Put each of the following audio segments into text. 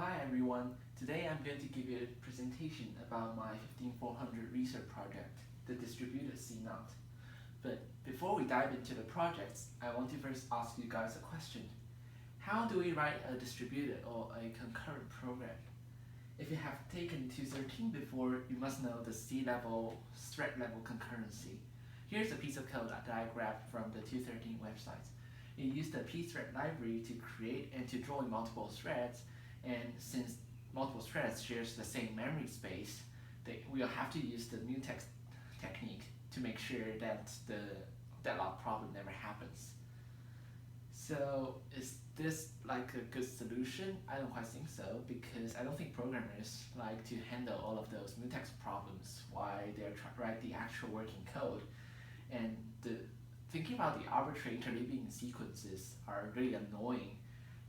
Hi everyone, today I'm going to give you a presentation about my 15400 research project, the distributed CNOT. But before we dive into the projects, I want to first ask you guys a question. How do we write a distributed or a concurrent program? If you have taken 213 before, you must know the C-level, thread level concurrency. Here's a piece of code that I grabbed from the 213 website. It used the pthread library to create and to join multiple threads, and since multiple threads shares the same memory space, we'll have to use the mutex technique to make sure that the deadlock problem never happens. So is this like a good solution? I don't quite think so, because I don't think programmers like to handle all of those mutex problems while they're write the actual working code. And thinking about the arbitrary interleaving sequences are really annoying.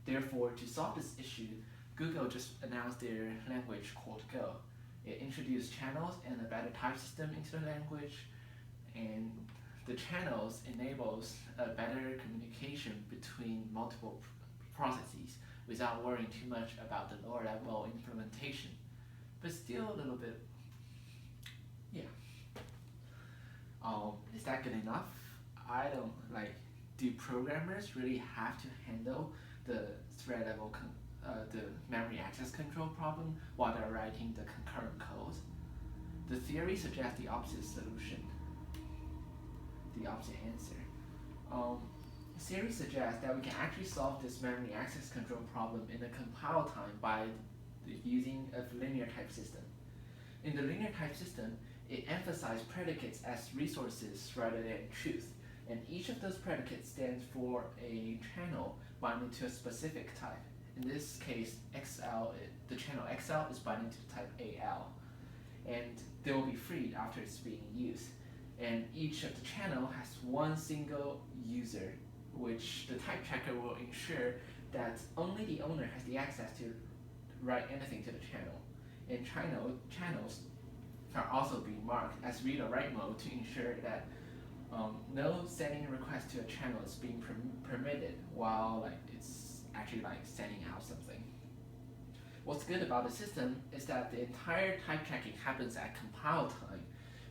Therefore, to solve this issue, Google just announced their language called Go. It introduced channels and a better type system into the language, and the channels enables a better communication between multiple processes without worrying too much about the lower level implementation. But still a little bit, yeah. Is that good enough? I don't do programmers really have to handle the thread level the memory access control problem while they're writing the concurrent code? The theory suggests the opposite solution, the opposite answer. Theory suggests that we can actually solve this memory access control problem in a compile time by using a linear type system. In the linear type system, it emphasizes predicates as resources rather than truth, and each of those predicates stands for a channel binding to a specific type. In this case, the channel XL is binding to type AL, and they will be freed after it's being used. And each of the channel has one single user, which the type checker will ensure that only the owner has the access to write anything to the channel. And channels are also being marked as read or write mode to ensure that no sending request to a channel is being permitted while it's actually sending out something. What's good about the system is that the entire type checking happens at compile time,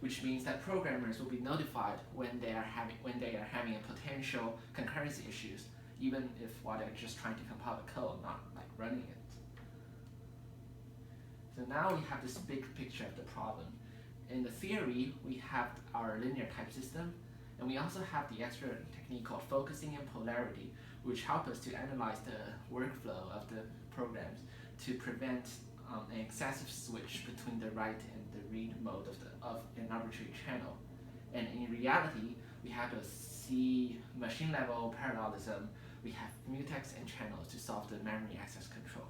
which means that programmers will be notified when they are having a potential concurrency issues, even if while they're just trying to compile the code, not running it. So now we have this big picture of the problem. In the theory, we have our linear type system, and we also have the extra technique called focusing and polarity, which help us to analyze the workflow of the programs to prevent an excessive switch between the write and the read mode of an arbitrary channel. And in reality, we have a C machine level parallelism. We have mutex and channels to solve the memory access control.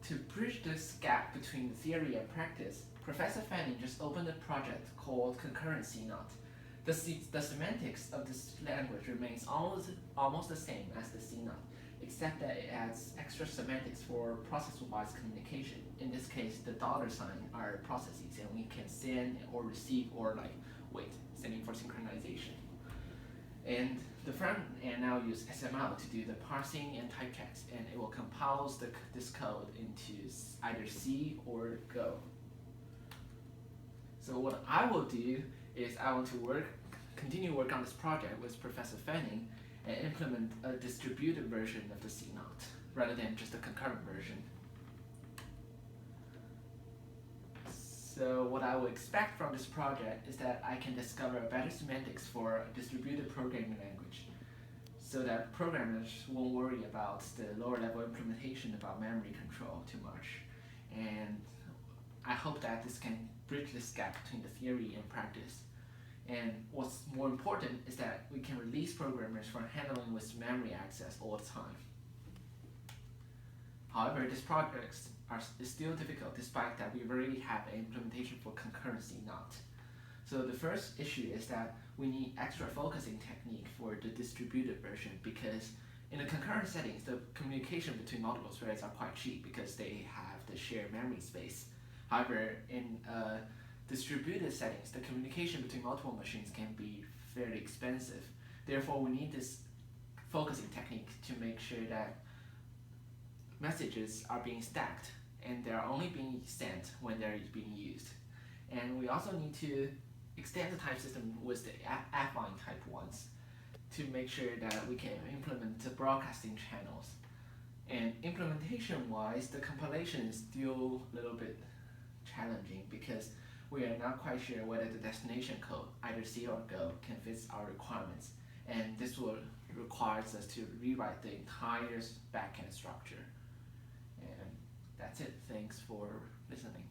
To bridge this gap between theory and practice, Professor Fanning just opened a project called Concurrent CNOT. The semantics of this language remains almost the same as the CNOT, except that it adds extra semantics for process-wise communication. In this case, the $sign are processes, and we can send or receive or wait, sending for synchronization. And the front end now use SML to do the parsing and type checks, and it will compile this code into either C or Go. So what I will do is I want to continue work on this project with Professor Fanning and implement a distributed version of the CNOT rather than just a concurrent version. So what I would expect from this project is that I can discover better semantics for a distributed programming language, so that programmers won't worry about the lower level implementation about memory control too much. And I hope that this can bridge this gap between the theory and practice. And what's more important is that we can release programmers from handling with memory access all the time. However, this project is still difficult despite that we already have an implementation for concurrency CNOT. So the first issue is that we need extra focusing technique for the distributed version, because in the concurrent settings, the communication between multiple threads are quite cheap because they have the shared memory space. However, in distributed settings, the communication between multiple machines can be fairly expensive. Therefore, we need this focusing technique to make sure that messages are being stacked and they're only being sent when they're being used. And we also need to extend the type system with the affine type ones to make sure that we can implement the broadcasting channels. And implementation wise, the compilation is still a little bit challenging because we are not quite sure whether the destination code, either C or Go, can fit our requirements. And this will requires us to rewrite the entire backend structure. And that's it. Thanks for listening.